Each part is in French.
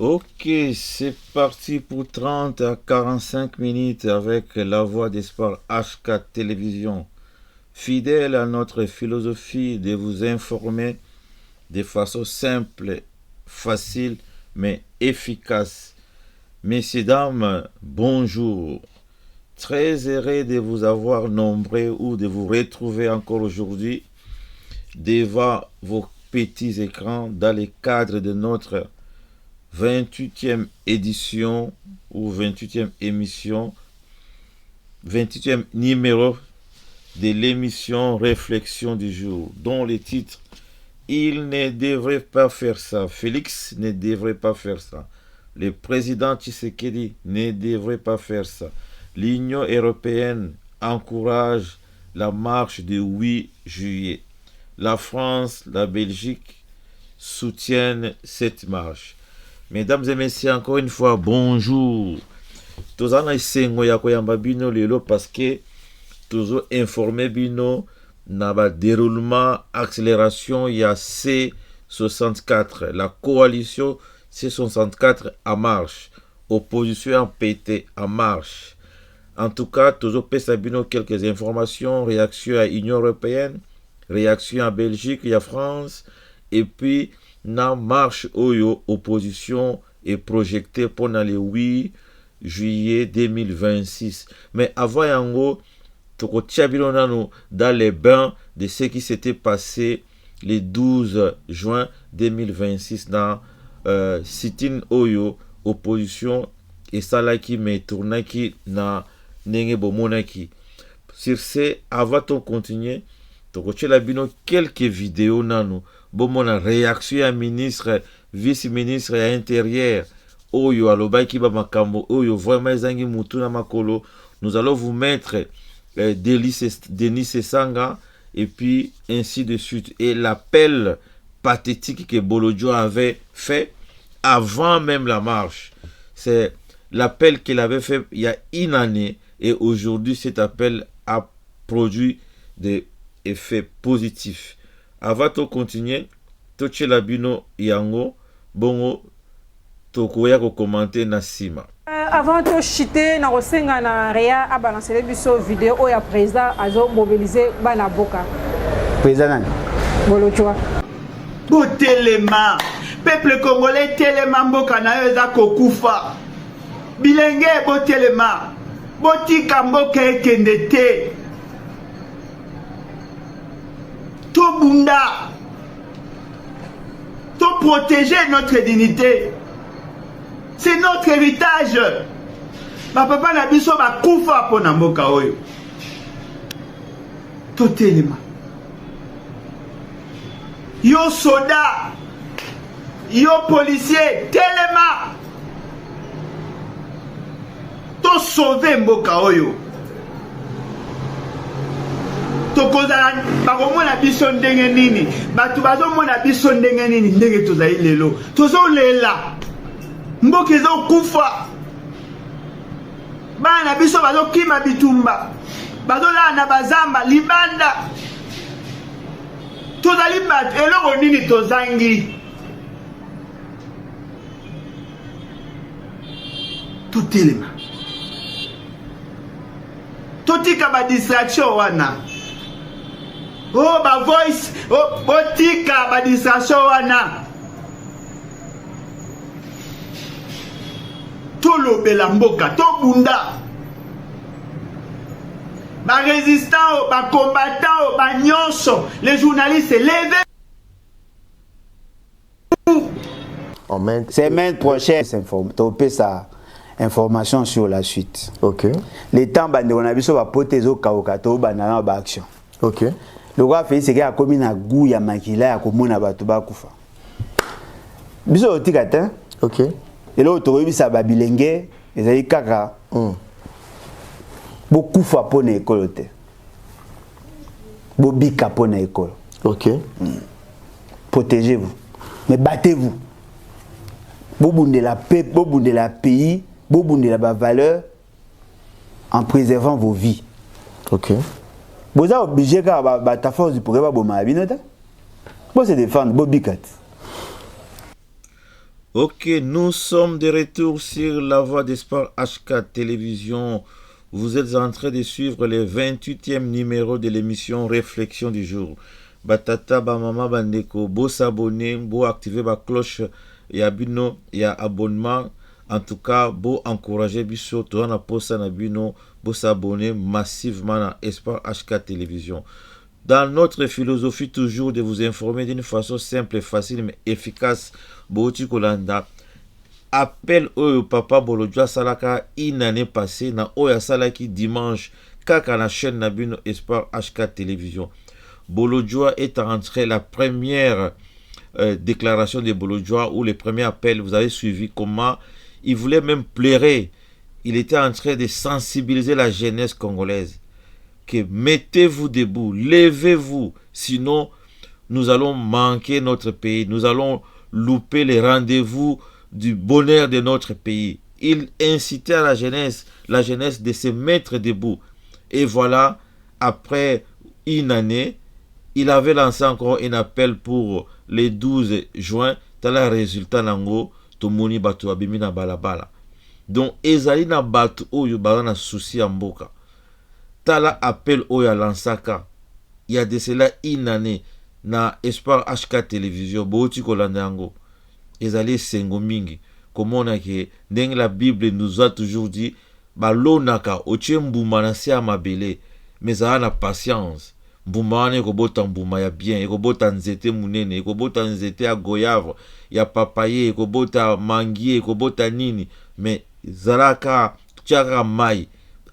Ok, c'est parti pour 30 à 45 minutes avec la voix d'espoir H4 Télévision. Fidèle à notre philosophie de vous informer de façon simple, facile, mais efficace. Messieurs, dames, bonjour. Très heureux de vous avoir nombreux ou de vous retrouver encore aujourd'hui devant vos petits écrans dans le cadre de notre 28e édition ou 28e émission, 28e numéro de l'émission Réflexion du jour, dont le titre « Il ne devrait pas faire ça ». Félix ne devrait pas faire ça. Le président Tshisekedi ne devrait pas faire ça. L'Union européenne encourage la marche du 8 juillet. La France, la Belgique soutiennent cette marche. Mesdames et messieurs, encore une fois, bonjour. Tous en esengo ya koyamba bino lelo parce que toujours informé bino na ba déroulement accélération ya C64, la coalition C64 en marche, opposition en PT en marche. En tout cas, toujours pesa bino quelques informations, réaction à l'Union européenne, réaction à Belgique et à France, et puis na marche oyo opposition est projetée pendant le 8 juillet 2026. Mais avant yango, tokotia bino nano dans les bains de ce qui s'était passé le 12 juin 2026 dans sit-in oyo opposition et salaki me tournaki na nenge bomonaki. Sur ce, avant de continuer, tokotia bino quelques vidéos nano. Bon, mon réaction à ministre, vice-ministre à l'intérieur, Oyo Alobaki Bamakambo, Oyo vraiment Zangi Mutuna Makolo. Nous allons vous mettre Denis Sesanga et puis ainsi de suite. Et l'appel pathétique que Bolodjo avait fait avant même la marche, c'est l'appel qu'il avait fait il y a une année et aujourd'hui cet appel a produit des effets positifs. Avant de continuer, toche la bino yango bongo tokoya ko commenter na sima. Avant de chiter na kosenga na Réa a balancer biso vidéo o ya président azo mobiliser bana boka. Président nani? Bolotwa. Botelema, peuple congolais telema mboka na yo eza kokufa. Bilenge botelema, botika mboka ekende te. Tobunda. Pour protéger notre dignité. C'est notre héritage. Ma papa na biso ba kufa pona mboka oyo. Totelema. Yo soda. Yo policier, telema. To sauver mboka oyo. Tokozala bakomona biso ndenge nini batu bazomona biso ndenge nini ndenge tozali lelo tozolela mboka ezokufa bana biso bazokima bitumba bazolala na bazamba libanda tozali bato eloko nini tozangi totelema totika ba distraction wana. Oh, ba voice, oh, botika, ba distraction wana. Tolobela mboka, tobunda. Ba résistant, ba combattant, ba nyonso, les journalistes levez. Semaine prochaine, topé sa information sur la suite. Ok. Les temps, on a vu sur la potezo kaokato, banana ba action. Ok. Le roi fait ce qu'il a commis na goût ya makila ya komona bato ba kufa. Biso otikata. Ok. Et là to bisa ba bilenge ezali kaka. Bo kufa pona école te. Bo bika pona école. Ok. Protégez-vous. Mais battez-vous. Bo bunde la paix, bo bunde la pays, bo bunde la valeur en préservant vos vies. Ok. Vous êtes obligé de ta force pour se défendre. Vous se défendre, vous bicat. Ok, nous sommes de retour sur la voie des sports HK Télévision. Vous êtes en train de suivre le 28e numéro de l'émission Réflexion du jour. Batata, ba mama, bandeko, beau s'abonner, beau activer la cloche, ya bino, ya abonnement. En tout cas, beau encourager biso, toi na posa na bino, beau s'abonner massivement à Espoir HK Télévision. Dans notre philosophie toujours de vous informer d'une façon simple, facile mais efficace, Bouti Kolanda, appel au papa Bolodjoa Salaka une année passée, na Oya Salaki dimanche, kaka na chaîne Nabino Espoir HK Télévision. Bolodjoa est entré la première déclaration de Bolodjoa ou le premier appel, vous avez suivi comment il voulait même pleurer. Il était en train de sensibiliser la jeunesse congolaise. Que mettez-vous debout, levez-vous, sinon nous allons manquer notre pays, nous allons louper les rendez-vous du bonheur de notre pays. Il incitait à la jeunesse de se mettre debout. Et voilà, après une année, il avait lancé encore un appel pour le 12 juin, tala résultat nango, tomoni batu abimi na balabala. Donc, ezali na batu oyo baza na souci ya mboka. Tala appel oyo lansaka. Il y a de cela une année na Espoir HK Télévision. Bouti kolanda yango. Ezali sengo mingi. Komona ke ndenge la Bible nous a toujours dit balonaka otie mbuma na se ya mabele. Mais ça a na patience. Mbuma wana ekobota mbuma ya bien. Ekobota nzete munene. Ekobota nzete ya goyavre. Ya papaye. Ekobota mangie. Ekobota nini. Mais zalaka tiaka mai.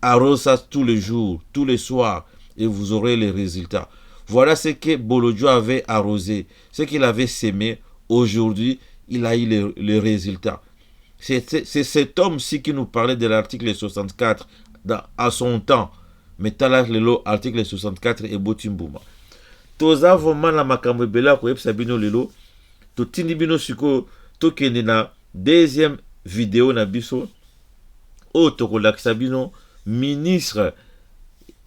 Arrose ça tous les jours, tous les soirs, et vous aurez les résultats. Voilà ce que Bolodjoa avait arrosé, ce qu'il avait sémé. Aujourd'hui, il a eu les résultats. C'est cet homme-ci qui nous parlait de l'article 64 à son temps. Mais talak lelo article 64 et botimbouma. Toza vraiment la makambo bela ko yepsa bino lelo. To tindi bino siko to kende na deuxième vidéo na biso. O to ko laksa bino ministre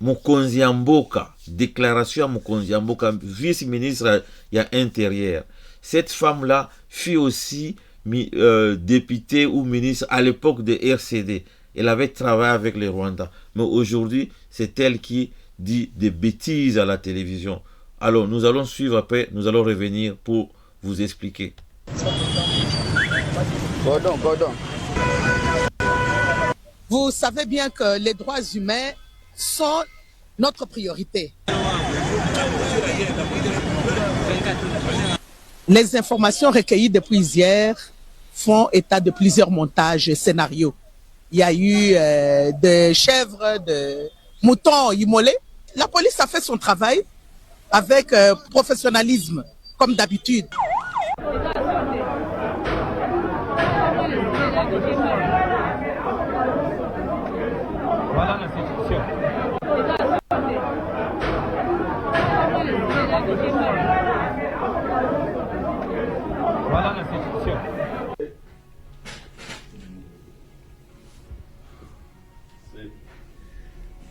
Mokonzi ya Mboka, déclaration à Mokonzi ya Mboka, vice-ministre ya intérieur. Cette femme-là fut aussi députée ou ministre à l'époque de RCD. Elle avait travaillé avec les Rwandais. Mais aujourd'hui, c'est elle qui dit des bêtises à la télévision. Alors, nous allons suivre après, nous allons revenir pour vous expliquer. Gordon. Vous savez bien que les droits humains sont notre priorité. Les informations recueillies depuis hier font état de plusieurs montages et scénarios. Il y a eu des chèvres, de moutons immolés. La police a fait son travail avec professionnalisme, comme d'habitude. Voilà l'institution. Voilà l'institution.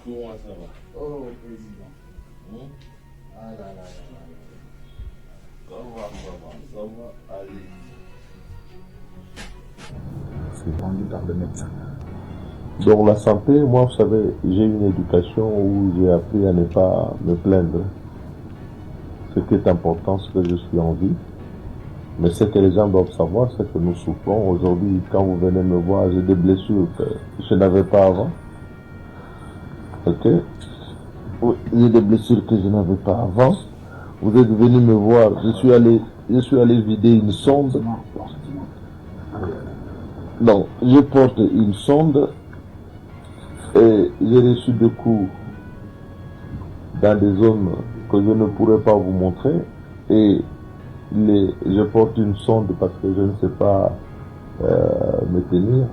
Comment ça va? Oh, président. Ah là là. Ça va, allez. C'est vendu par le médecin. Donc la santé, moi vous savez, j'ai une éducation où j'ai appris à ne pas me plaindre. Ce qui est important, c'est que je suis en vie. Mais ce que les gens doivent savoir, c'est que nous souffrons. Aujourd'hui, quand vous venez me voir, j'ai des blessures que je n'avais pas avant. Ok? Oui, j'ai des blessures que je n'avais pas avant. Vous êtes venu me voir, je suis allé vider une sonde. Donc, je porte une sonde et j'ai reçu des coups dans des zones que je ne pourrais pas vous montrer. Et je porte une sonde parce que je ne sais pas me tenir.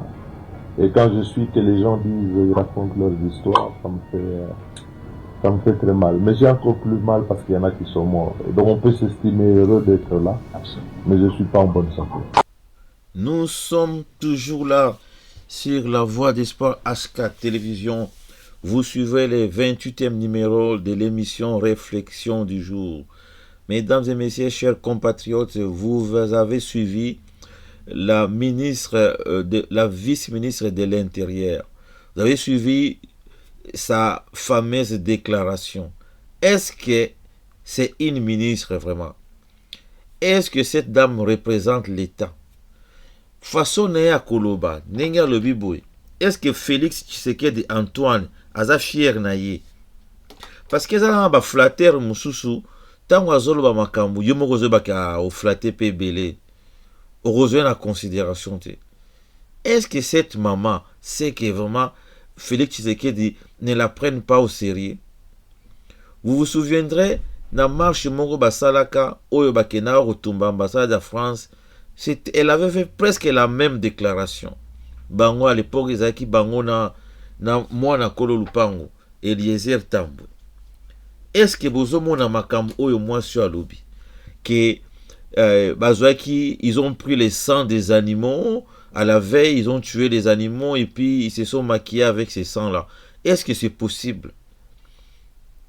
Et quand je suis que les gens disent, racontent leurs histoires, ça me fait très mal. Mais j'ai encore plus mal parce qu'il y en a qui sont morts. Et donc on peut s'estimer heureux d'être là, mais je ne suis pas en bonne santé. Nous sommes toujours là sur la voie des sports HK Télévision. Vous suivez le 28e numéro de l'émission Réflexion du jour. Mesdames et messieurs, chers compatriotes, vous avez suivi la vice-ministre de l'Intérieur. Vous avez suivi sa fameuse déclaration. Est-ce que c'est une ministre vraiment? Est-ce que cette dame représente l'État? Façon Nea Koloba, Nenga Lobiboy. Est-ce que Félix Tshisekedi Antoine aza fier na ye? Parce que ça ba flatter mususu, tant azolo ba makambu, yo moko zo ba ka o flatter pe belé. Heureusement la considération. Est-ce que cette maman sait que vraiment Félix Tshisekedi ne la prenne pas au sérieux? Vous vous souviendrez, dans la marche Mongo Basalaka, Oyo Bakena, Rotumba, ambassade de France, elle avait fait presque la même déclaration. Bango à l'époque, ils avaient dit Bango na moi na Kolo Lupango, Eliezer Tambwe. Est-ce que vous avez makambo Oyo moi sur Alobi? Que ils ont pris les sangs des animaux, à la veille, ils ont tué les animaux et puis ils se sont maquillés avec ces sangs-là. Est-ce que c'est possible?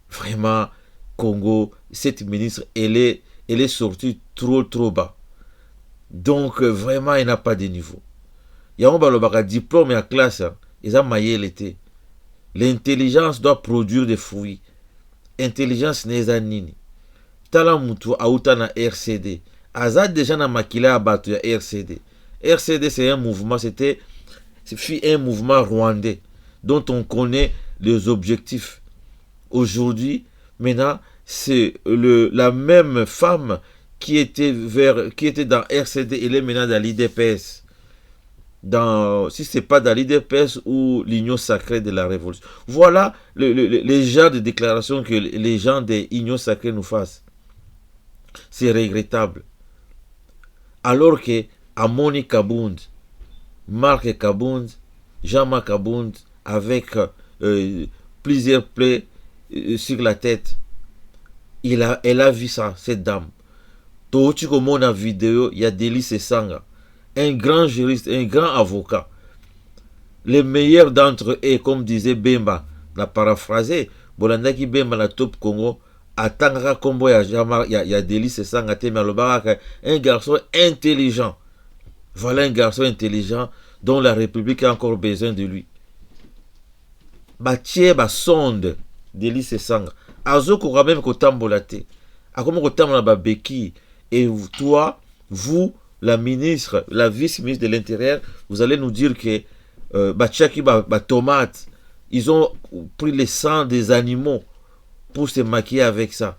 Vraiment, Congo, cette ministre, elle est sortie trop bas. Donc, vraiment, il n'a pas de niveau. Il y a un diplôme et en classe, ils ont maillé l'été. L'intelligence doit produire des fruits. Intelligence n'est pas nini. Tala mutu auta na RCD. Azad déjà na makila abatu ya RCD. RCD c'est un mouvement, c'est un mouvement rwandais dont on connaît les objectifs. Aujourd'hui, maintenant, c'est la même femme qui était dans RCD, elle est maintenant dans l'IDPS. Si ce n'est pas dans l'IDPS ou l'Union sacrée de la Révolution. Voilà les genres de déclarations que les gens de l'Union sacrée nous fassent. C'est regrettable. Alors que Amoni Kabound, Marc Kabound, Jean-Marc Kabound, avec plusieurs plaies sur la tête, elle a vu ça, cette dame. Tochi comme on a vidéo, il y a Délice Sanga, un grand juriste, un grand avocat. Les meilleurs d'entre eux, comme disait Bemba, la paraphrasé, Bolandaki Bemba la Top Congo, Atangaka Kombo, il y a Délice Sanga, un garçon intelligent. Voilà un garçon intelligent dont la République a encore besoin de lui. Batie ba sonde Délice Sanga. Azoko quand même kotambolate. A comment kotambola ba beki. Et toi, vous, la ministre, la vice-ministre de l'Intérieur, vous allez nous dire que Bachaki ba tomate, ils ont pris le sang des animaux pour se maquiller avec ça.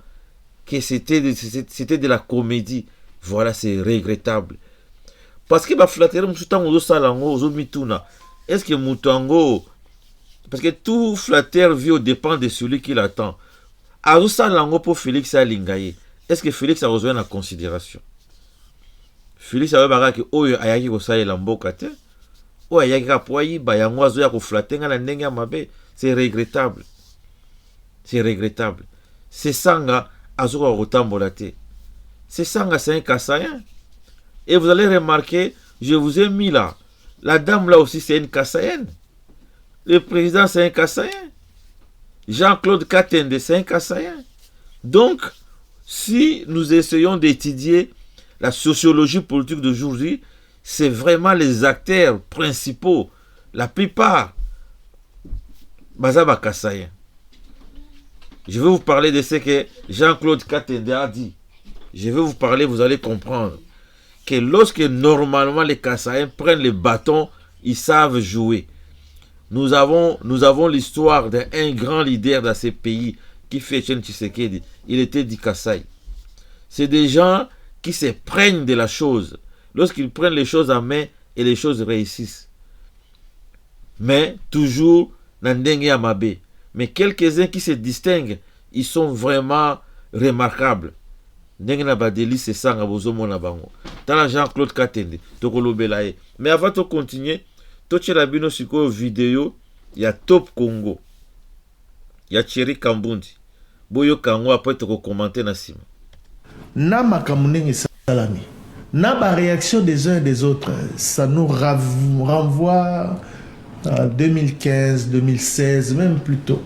Que c'était de la comédie. Voilà, c'est regrettable. Parce que flatter est-ce que Moutango, parce que tout flatteur vit au dépend de celui qui l'attend. Arusalango pour Félix Alingaye. Est-ce que Félix a besoin de la considération? Félix a besoin que Oyo ayaki ko sa elamboka te. Oyo ayaki ka poyi ba yango azo ya ko flatter nga na ndenge mabe. C'est regrettable. C'est regrettable. C'est sanga azo ko rotambola te. C'est sanga, c'est un Kassaïen. Et vous allez remarquer, je vous ai mis là. La dame là aussi, c'est une Kassaïenne. Le président, c'est un Kassaïen. Jean-Claude Katende, c'est un Kassaïen. Donc, si nous essayons d'étudier la sociologie politique d'aujourd'hui, c'est vraiment les acteurs principaux. La plupart, Bazaba Kassaïen. Je vais vous parler de ce que Jean-Claude Katende a dit. Je vais vous parler, vous allez comprendre que lorsque normalement les Kassaïens prennent les bâtons, ils savent jouer. Nous avons l'histoire d'un grand leader dans ces pays qui fait Etienne Tshisekedi. Il était dit Kassai. C'est des gens qui se prennent de la chose. Lorsqu'ils prennent les choses en main et les choses réussissent. Mais toujours Nandenge Amabe. Mais quelques-uns qui se distinguent, ils sont vraiment remarquables. Mais avant de continuer, tu as une vidéo, il y a Top Congo, il y a Thierry Kambundi. Boyo Kango après tu commenter na sima. Na makamune salami. Na ba réaction des uns et des autres, ça nous renvoie à 2015, 2016, même plus tôt.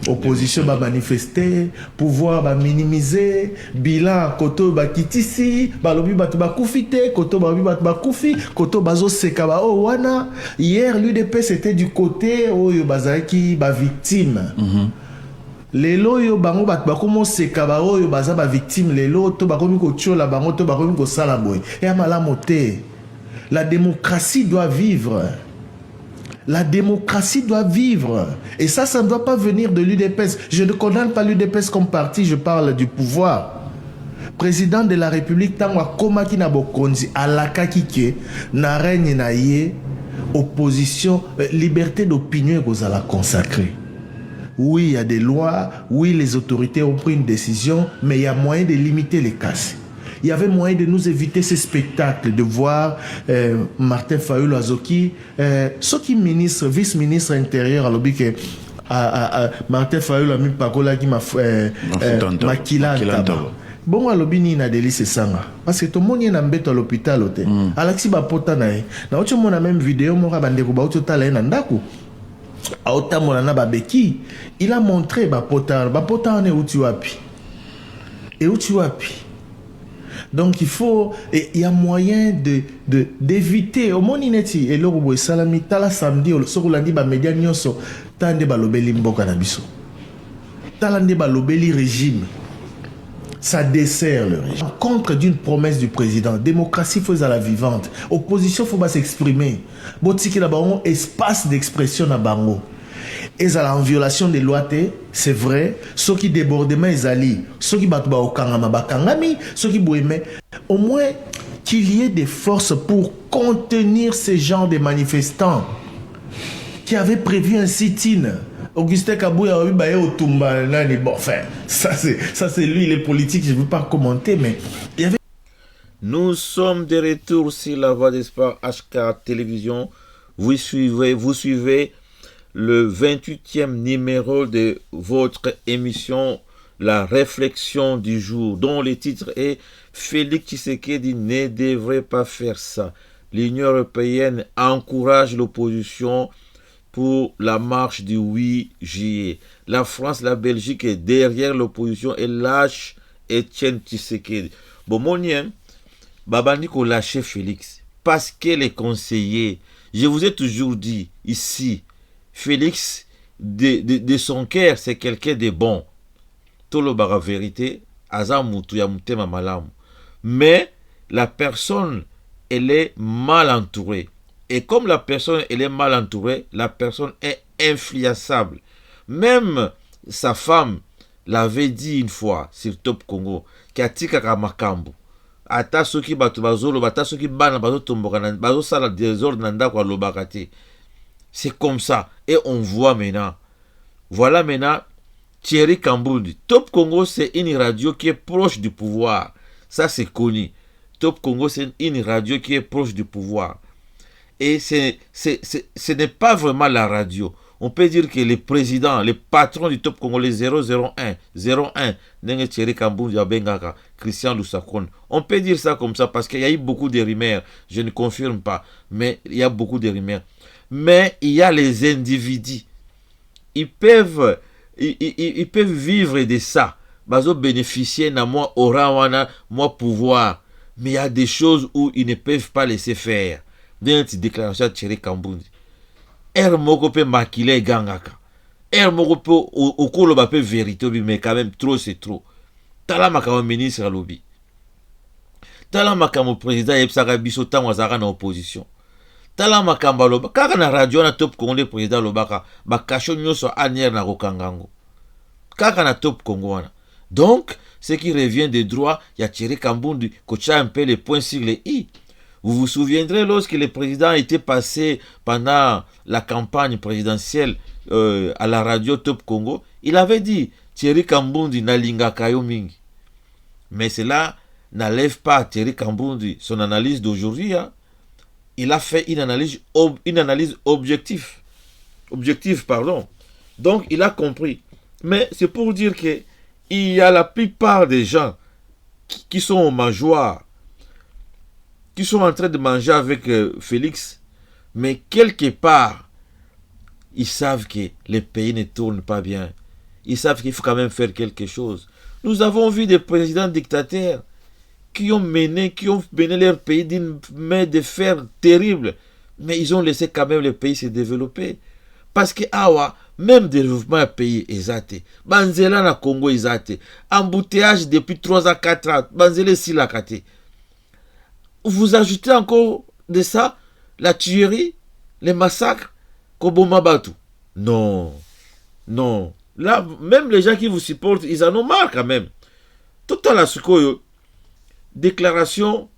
opposition va manifester, pouvoir va minimiser, bilan koto ba kitisi, ba lobi ba kufite, koto ba lobi ba kufi, koto bazo sekaba o wana. Hier l'UDP c'était du côté où bazaki ba victime. Lelo yo bango bat bakomo sekaba o yo baza ba victime lelo to bakomi ko tchola bango to bakomi ko sala boy. Et amala moté. La démocratie doit vivre. La démocratie doit vivre. Et ça ne doit pas venir de l'UDPS. Je ne condamne pas l'UDPS comme parti, je parle du pouvoir. Président de la République, Tangwa Komaki Nabokonzi, Alaka Kike, na règne na ye, opposition, liberté d'opinion que la consacrée. Oui, il y a des lois, oui, les autorités ont pris une décision, mais il y a moyen de limiter les cas. Il y avait moyen de nous éviter ces spectacles, de voir Martin Fayulu Azoki, ce qui ministre, vice-ministre intérieur, à l'objet que Martin Fayulu a mis Pakola qui m'a Makila. Bon, à l'objet ni na délice sanga, parce que tout le monde est en l'hôpital. Alexis Bapota na na autre monde a même vidéo, mon rabande ko ba auto tala na ndako. A autant mon na babeki, il a montré Bapota on est où tu wapi. Et où tu wapi. Donc il faut, il y a moyen d'éviter au monde ineti et l'euro salami tala samedi sur lundi ba média nyonso tande ba lobeli mboka na biso. Talande ba lobeli régime. Ça dessert le régime. Contre d'une promesse du président, démocratie faut à la vivante. Opposition faut pas s'exprimer. Botiki la bango espace d'expression na bango. Et en violation des lois, c'est vrai. Ceux qui débordement ezali, ceux qui battent au kangama bakangami, ceux qui bouément. Au moins qu'il y ait des forces pour contenir ces genres de manifestants qui avaient prévu un sit-in. Augustin Kabouya a eu baé au Tumba. Bon, enfin, ça c'est lui, les politiques, je ne veux pas commenter, mais il y avait. Nous sommes de retour sur la Voix d'Espoir HK Télévision. Vous suivez le 28e numéro de votre émission La Réflexion du jour, dont le titre est Félix Tshisekedi ne devrait pas faire ça. L'Union européenne encourage l'opposition pour la marche du 8 juillet. La France, la Belgique est derrière l'opposition et lâche Etienne Tshisekedi. Bon, mon lien, Babani qu'on lâche Félix parce que les conseillers, je vous ai toujours dit ici, Félix, de son cœur, c'est quelqu'un de bon. Tout le bara vérité, Azamutu Yamutema Malam. Mais la personne, elle est mal entourée. Et comme la personne, elle est mal entourée, la personne est influençable. Même sa femme l'avait dit une fois sur Top Congo, Katika Kamakambu. Ata soki batu bazolo, bata soki bana bazo tomboka, bazo sala désordre nanda kwa lobakate. C'est comme ça. Et on voit maintenant. Voilà maintenant Thierry Kamboudi. Top Congo, c'est une radio qui est proche du pouvoir. Ça, c'est connu. Top Congo, c'est une radio qui est proche du pouvoir. Et ce n'est pas vraiment la radio. On peut dire que les présidents, les patrons du Top Congo, les 001, Nenge Thierry Kamboudi, Abengaka, Christian Lusakon. On peut dire ça comme ça parce qu'il y a eu beaucoup de rumeurs. Je ne confirme pas, mais il y a beaucoup de rumeurs. Mais il y a les individus. Ils peuvent vivre de ça. Ils bénéficier de moi aura moi pouvoir. Mais il y a des choses où ils ne peuvent pas laisser faire. Dans une déclaration de Thierry Kamboudi. Moko pe makile gangaka. Moko pe okolo ba pe vérité mais quand même trop c'est trop. Tala makamo ministre lobby. Tala makamo président yebsaka biso tango azaka na opposition. Tala makamba loba kaka na radio na Top Congo le président lobaka ba kasho nyoso anière na kokangango. Kaka na Top Congo wana. Donc ce qui revient des droits, il y a Thierry Kamboudi coacha un peu les points sur les i. Vous vous souviendrez lorsque le président était passé pendant la campagne présidentielle à la radio Top Congo, il avait dit Thierry Kamboudi nalinga kayo mingi. Mais cela n'enlève pas à Thierry Kamboudi son analyse d'aujourd'hui. Hein. Il a fait une analyse objective. Donc il a compris. Mais c'est pour dire que il y a la plupart des gens qui sont au mangeoire, qui sont en train de manger avec Félix, mais quelque part, ils savent que le pays ne tourne pas bien. ils savent qu'il faut quand même faire quelque chose. Nous avons vu des présidents dictateurs qui ont mené leur pays d'une main de fer terrible, mais ils ont laissé quand même le pays se développer. Parce que même développement pays exact. Banzela na Congo exact. Embouteillage depuis 3 à 4 ans. Banzela si la kate. Vous ajoutez encore de ça la tuerie, les massacres, Koboma Batu. Non. Non. Là, même les gens qui vous supportent, ils en ont marre quand même. Tout à la sukoyo. Déclaration,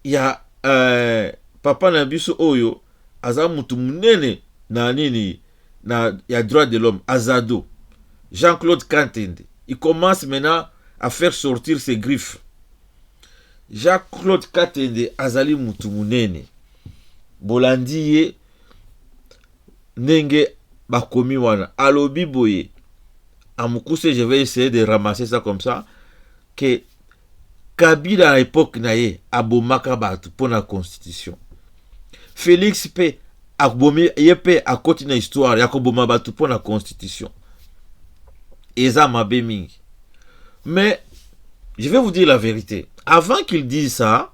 il y a Papa Nabiso Oyo, Azamutu Munene, il y a droit de l'homme, Azado, Jean-Claude Kantende. Il commence maintenant à faire sortir ses griffes. Jean-Claude Kantende, Azali Mutu Munene, Bolandi, Nenge Bakomi Wana, Alobi Boye, Amukuse, je vais essayer de ramasser ça comme ça, que Kabila à l'époque naye abomaka batu pour la constitution. Félix P abomé yepe a continué histoire ya koboma batu pour la constitution. Eza mabe mingi. Mais je vais vous dire la vérité. Avant qu'il dise ça,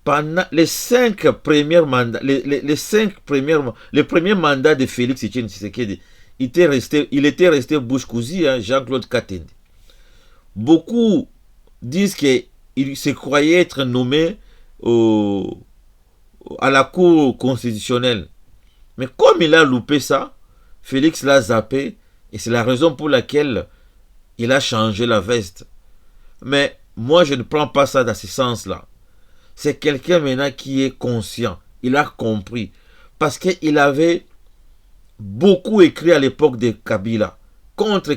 pendant les 5 premiers mandats, les premiers mandats de Félix Etienne Tshisekedi, il était resté bouche cousue, hein, Jean-Claude Katende. Beaucoup disent qu'il se croyait être nommé à la Cour constitutionnelle. Mais comme il a loupé ça, Félix l'a zappé, et c'est la raison pour laquelle il a changé la veste. Mais moi, je ne prends pas ça dans ce sens-là. C'est quelqu'un maintenant qui est conscient. Il a compris. Parce qu'il avait beaucoup écrit à l'époque de Kabila, contre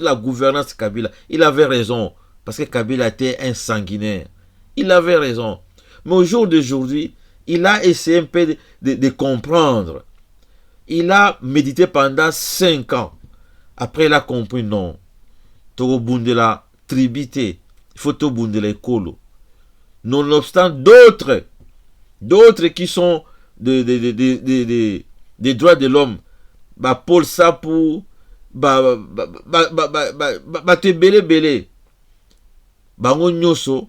la gouvernance Kabila. Il avait raison. Parce que Kabila était un sanguinaire. Il avait raison. Mais au jour d'aujourd'hui, il a essayé un peu de comprendre. Il a médité pendant 5 ans. Après, il a compris, non. Togobunde la tribité. Il faut togobunde la écolo. Nonobstant d'autres qui sont des droits de l'homme, Paul Sapou, te belé. Bango nyoso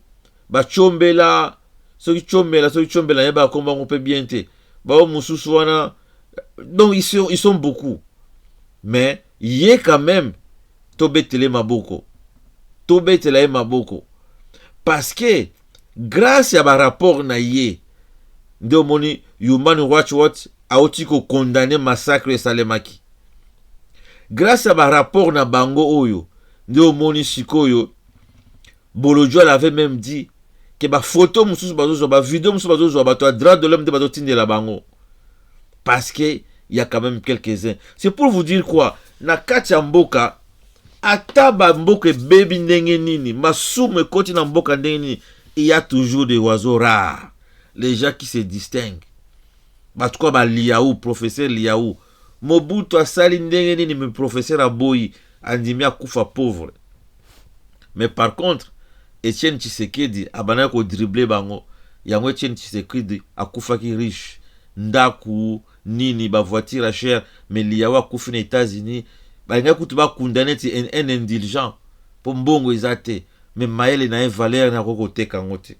ba chombela soki chombela yeba komba on peut bien te ba mususu wana. Donc ils sont beaucoup, mais y est quand même tobetele maboko parce que grâce à ba rapport na yé ndio moni Human Rights Watch a otiko condamné massacre Salemaki. Grâce à ba rapport na bango oyo ndio moni sikoyo Bolodjo avait même dit que ba photo mususu bazo ba vidéo mususu bazo ba to droit de l'homme de bazo tinde la bango parce que il y a quand même quelques-uns. C'est pour vous dire quoi, na kati ya mboka ata ba mboka baby ndenge nini masume koti na mboka ndenge nini, il y a toujours des oiseaux rares, les gens qui se distinguent. Ba tukwa ba Liaou, professeur Liaou Mobutu asali ndenge nini, me professeur Aboyi andimi akufa pauvre. Mais par contre Etienne Tshisekedi abana ko dribbler bango, yango Etienne Tshisekedi akufaki riche, ndaku nini ba voiture à cher, mais Liaou akufi na États-Unis, ba nga kutu ba condamné un indulgent pour mbongo ezate, mais maele na valeur na kokote kangote.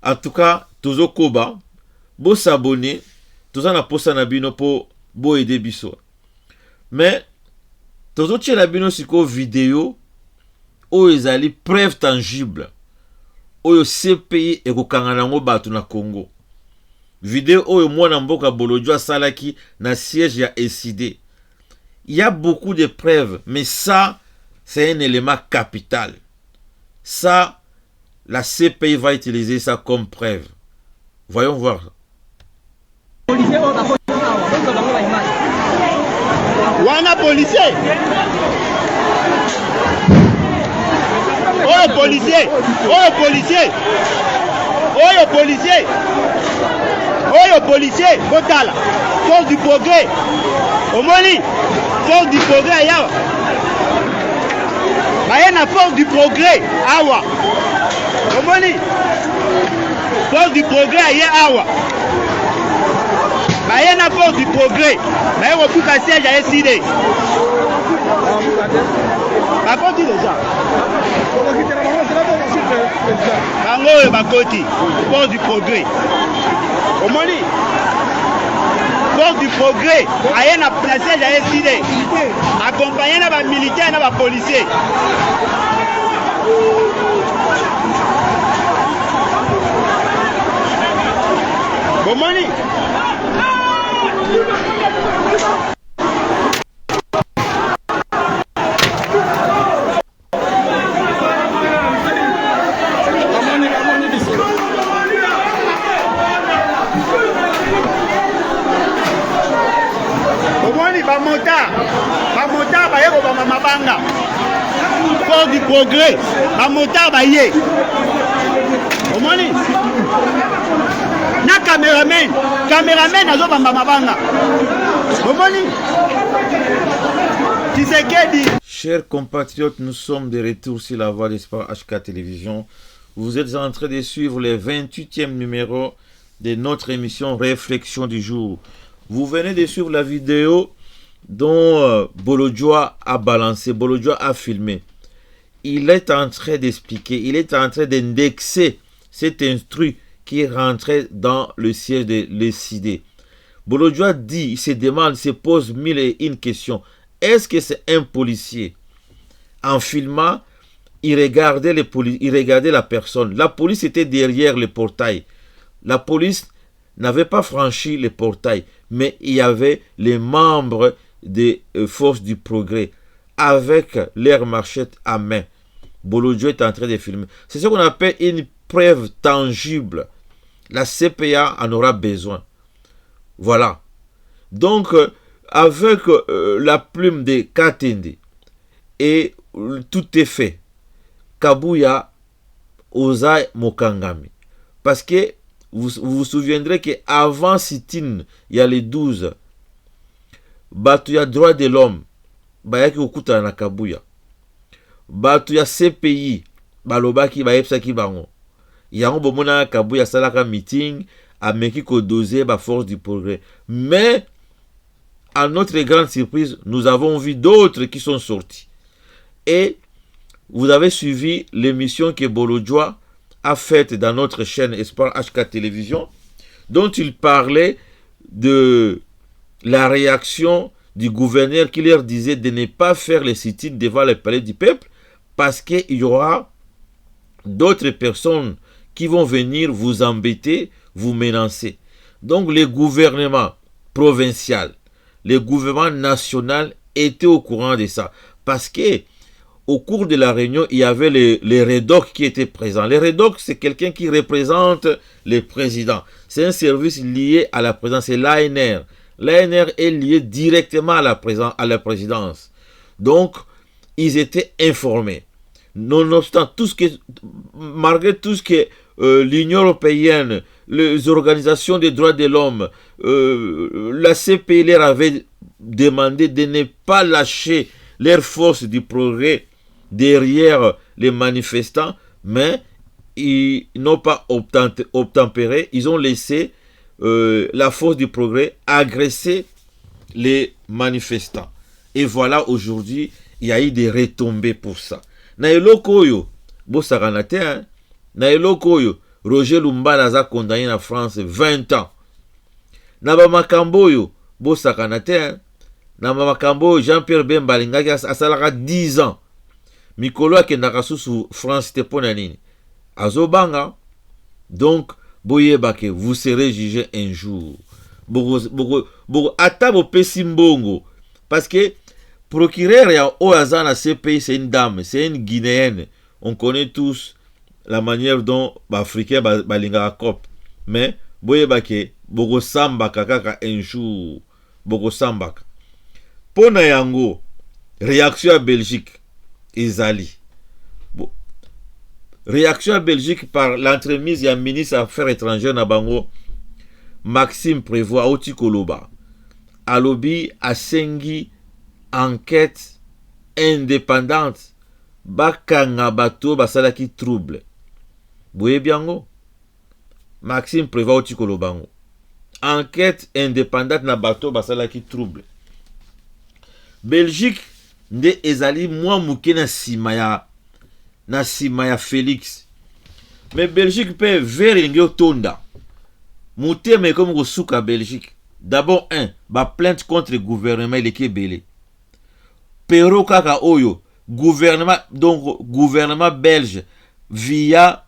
En tout cas, tozo koba bo s'abonner, toza na posa na bino po bo aider biso. Mais tozo tchela bino siko vidéo oyo ezali preuve tangible oyo CPI ekokanga nango bato na Congo. Vidéo oyo mwana mboka Bolodjo asalaki na siège ya SID. Il y a beaucoup de preuves, mais ça c'est un élément capital. Ça, la CPI va utiliser ça comme preuve. Voyons voir. Wana policier. Oh policier. Oh policier. Oh policier. Oh policier. Botala. Force du progrès. Omoni. Force du progrès yawa. Bayena force du progrès awa. Omoni. Force du progrès awa. baye na force du progrès baye kofuta siège ya eside bakoti déjà bango oyo bakoti force du progrès omoni force du progrès aye na siège ya eside accompagné na bamilitaire na bapolicier bomoni bamotard baye kobamba mabanga force du progrès bamotard baye omoni na cameraman azobamba mabanga omoni Tshisekedi. Chers compatriotes, nous sommes de retour sur la voie d'espoir HK Télévision. Vous êtes en train de suivre le 28e numéro de notre émission Réflexion du jour. Vous venez de suivre la vidéo dont Bolodjoa a balancé, Bolodjoa a filmé. Il est en train d'expliquer, il est en train d'indexer cet instru qui est rentré dans le siège de l'ECD. Bolodjoa dit, il se demande, il se pose mille et une questions. Est-ce que c'est un policier? En filmant, il regardait la personne. La police était derrière le portail. La police n'avait pas franchi le portail, mais il y avait les membres des forces du progrès avec leurs marchettes à main. Bolodjoa est en train de filmer. C'est ce qu'on appelle une preuve tangible. La CPA en aura besoin. Voilà. Donc, avec la plume de Katende, et tout est fait. Kabuya Ozai Mokangami. Parce que vous vous souviendrez qu'avant sit-in, il y a les 12. Batuya droit de l'homme. Bayaki okuta na Kabuya. Batuya CPI. Balobaki bayepsaki bango. Yango bomona Kabuya salaka meeting. Ameki ko doser ba force du progrès. Mais, à notre grande surprise, nous avons vu d'autres qui sont sortis. Et vous avez suivi l'émission que Bolodjoa a faite dans notre chaîne Espoir HK Télévision, dont il parlait de la réaction du gouverneur qui leur disait de ne pas faire les sit-ins devant le palais du peuple parce qu'il y aura d'autres personnes qui vont venir vous embêter, vous menacer. Donc le gouvernement provincial, le gouvernement national était au courant de ça. Parce que au cours de la réunion, il y avait les REDOC qui étaient présents. Les REDOC, c'est quelqu'un qui représente le président. C'est un service lié à la présidence. C'est l'ANR. L'ANR est lié directement à la présidence. Donc, ils étaient informés. Nonobstant tout ce que, malgré tout ce que l'Union européenne, les organisations des droits de l'homme, la CPI leur avait demandé de ne pas lâcher leurs forces du progrès derrière les manifestants, mais ils n'ont pas obtempéré, ils ont laissé la force du progrès agresser les manifestants. Et voilà, aujourd'hui, il y a eu des retombées pour ça. Naelokoyo, Bossaranate, hein? Naelokoyo, Roger Lumbala a condamné en France 20 ans. Naba Makamboyo, Bossaranate, hein? Naba Makamboyo, Jean-Pierre Bembalingaki a salaka 10 ans. Mikolo akendaka sous France te ponanini. Azobanga. Donc, boyebake, vous serez jugé un jour. Ata bo pesimbongo. Parce que procureur ya Oaza na CPI, c'est une dame, c'est une Guinéenne. On connaît tous la manière dont l'Africain balinga cop. Mais boyebake, bogo sambaka kaka un jour. Bogo sambaka. Pona yango, réaction à Belgique. Ezali. Bon. Réaction à Belgique par l'entremise du ministre des Affaires étrangères Nabango Maxime Prévost Oti Koloba. Alobi Asengi enquête indépendante bakanga bato basalaki trouble. Boye biango Maxime Prévost Oti Kolobango. enquête indépendante na bato basala qui trouble. Belgique nde ezali mwa muke na sima ya Félix. Mais Belgique peut vers ngeo tonda. Muteme comme kosuka Belgique. D'abord plainte contre le gouvernement il est belé. Pero kaka oyo gouvernement belge via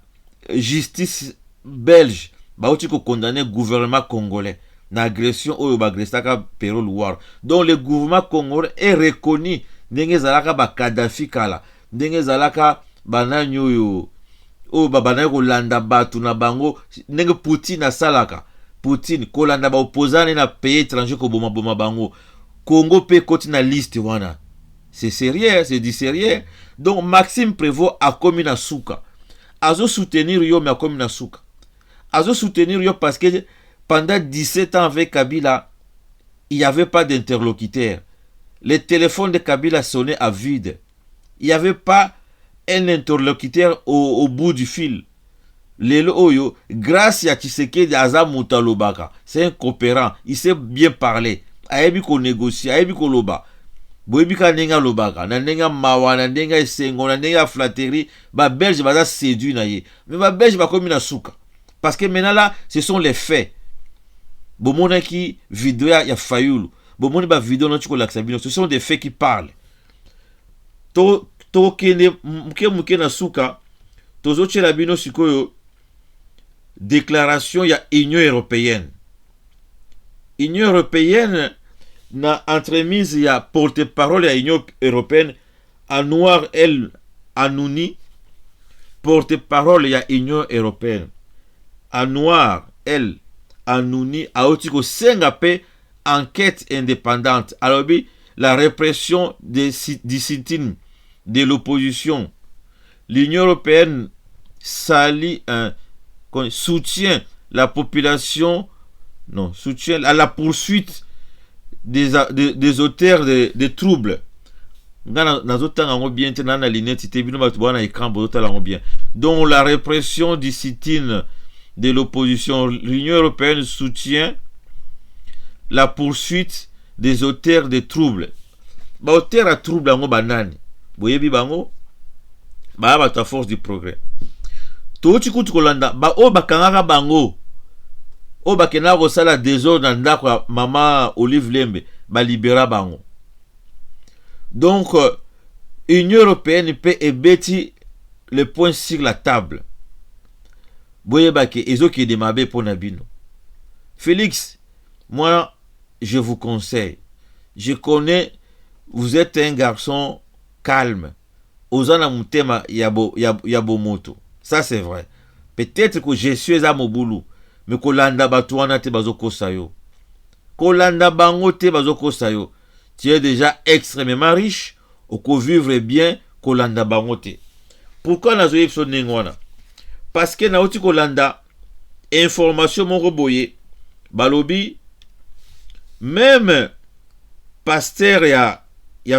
justice belge bauti ko condamner gouvernement congolais na agression oyo ba agressaka Pero Luar. Donc le gouvernement congolais est reconnu ndenge zalaka ba Kadhafi kala, ndenge zalaka banani oyo babana ko landa batu na bango ndenge Poutine asalaka. Poutine kolanda ba opposant na pays étranger ko boma bango. Congo pe koti na liste wana. C'est sérieux, c'est du sérieux. Donc Maxime Prévost a commis na souka. Azo soutenir yo mais a commis na souka. Azo soutenir yo parce que pendant 17 ans avec Kabila, il n'y avait pas d'interlocuteur. Les téléphones de Kabila sonnaient à vide. Il n'y avait pas un interlocuteur au bout du fil. Lelo oyo, grâce à Tshisekedi Aza Moutalobaka, c'est un coopérant, il sait bien parler. Ayebi ko négocier, ayebi ko loba. Boyebi ka nenga lobaka, na nenga mawa, na nenga esengo, na nenga flatterie, ba belge baza séduit na ye. Mais ba belge ba komi na souka. Parce que maintenant là, ce sont les faits. Bomona ki vidéo ya Fayulu. Bomoni ba vidéo na tiko laksabino, ce sont des faits qui parlent. To kene muke na souka, tozo tshela bino sikoyo déclaration ya Union européenne. Union européenne na entremise ya porte-parole ya Union européenne Anouar El Anouni, porte-parole ya Union européenne. Anouar El Anouni a otiko senga pe enquête indépendante. Alors la répression des sit-ins de l'opposition. L'Union européenne soutient la population, soutient à la poursuite des auteurs de troubles. Donc la répression du sit-in de l'opposition, l'Union européenne soutient la poursuite des auteurs de troubles. Ba auteur à trouble ango banani. Boyebi bango ba ta force du progrès. Toti kutu kolanda ba o bakangaka bango. O bakena ko sala désordre ndako mama Olive Lembe ba libéra bango. Donc Union européenne peut ebeti le point sur la table. Boyeba ke ezoki de mabe pour nabino. Félix, moi je vous conseille. Je connais, vous êtes un garçon calme. Ozana mutema yabo moto. Ça c'est vrai. Peut-être que je suis à Moboulou, mais kolanda batuana te bazoko sayo. Kolanda bango te bazoko sayo. Tu es déjà extrêmement riche, ou ko vivre bien kolanda bango te. Pourquoi nazoyeb so nengwana? Parce que naoti kolanda information moko boye balobi même pasteur ya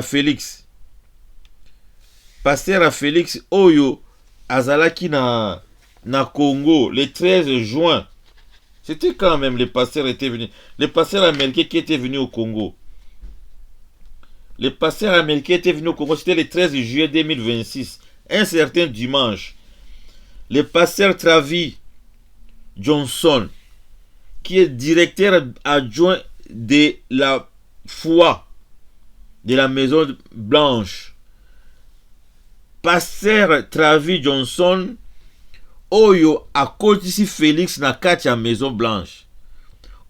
Félix. Pasteur à Félix Oyo azalaki na Congo le 13 juin. C'était quand même le pasteur était venu. Le pasteur américain qui était venu au Congo. Le pasteur américain était venu au Congo, c'était le 13 juillet 2026. Un certain dimanche. Le pasteur Travis Johnson, qui est directeur adjoint de la foi de la Maison Blanche. Pasteur Travis Johnson Oyo akotisi Félix na kati ya Maison Blanche.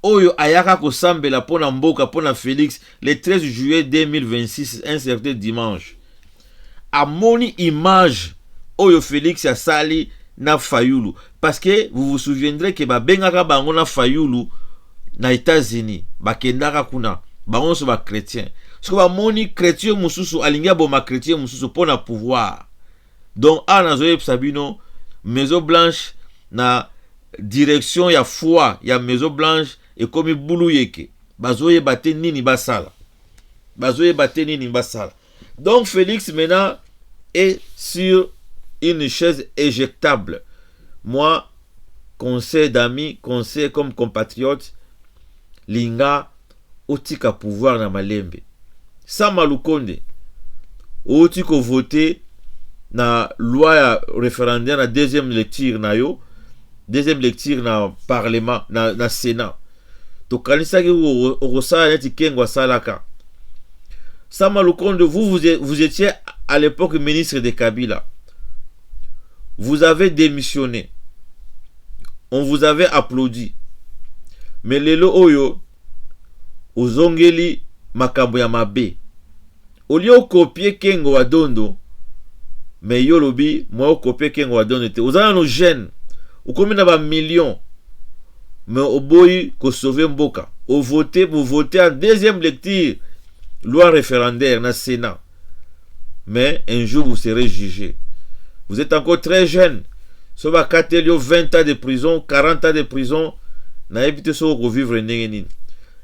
Oyo ayaka kosambela pona mboka pona Félix le 13 juillet 2026, un certain dimanche. Amoni image Oyo Félix ya sali na Fayulu. Parce que vous vous souviendrez que bengaka bango na Fayulu na États-Unis. Bakendaka kuna. Bango so ba chrétien. Parce que bamoni chrétien mususu alingia boma chrétien mususu pona pouvoir. Donc anazoye Sabino Maison Blanche na direction ya foi ya Maison Blanche et comme boulou yeke bazoye baté nini basala. Bazoye baté nini basala. Donc Félix maintenant est sur une chaise éjectable. Moi, conseil d'amis, conseil comme compatriote, linga otika pouvoir na malembe. Sama Lukonde otiko voter na loi ya référendaire na deuxième lecture na yo, deuxième lecture na parlement na sénat. To kanisa ki okosala neti kengwa salaka. Sama Lukonde, vous étiez à l'époque ministre de Kabila. Vous avez démissionné. On vous avait applaudi. Mais lelo oyo ozongeli makambo ya mabe. Au lieu copier Kengo Wadondo, mais yo lobi moi copier Kengo Wadondo te. Ozana no jeune. Okomi na ba millions. Mais au boy ko sauver mboka. Au voter pour voter en deuxième lecture loi référendaire na Sénat. Mais un jour vous serez jugé. Vous êtes encore très jeune. So ba katelio 20 ans de prison, 40 ans de prison, na évité so revivre nengeni.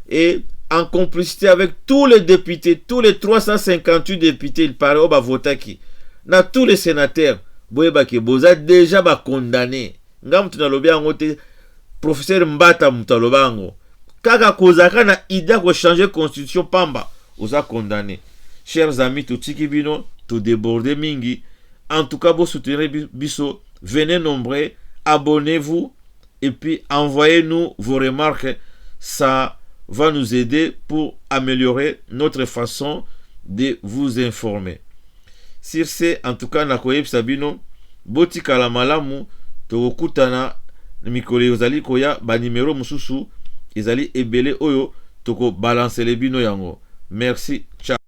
Et en complicité avec tous les députés, tous les 358 députés, il paraît au ba votaki. Na tous les sénateurs, boyeba ke boza déjà ba condamné. Ngam tuna lobi angote professeur Mbata mutalobango. Kaka kozaka na idée ko changer constitution pamba, oza condamné. Chers amis, tout tikibino, tout débordé mingi. En tout cas, vous soutenez Bisso, venez nombreux, abonnez-vous et puis envoyez-nous vos remarques. Ça va nous aider pour améliorer notre façon de vous informer. Sur ce, en tout cas, Nakoyeb Sabino, Botika la malamu, Tokutana, Mikole Ozali Koya, ba numéro Mususu, Ezali Ebele Oyo, Toko balance les bino yango. Merci, ciao.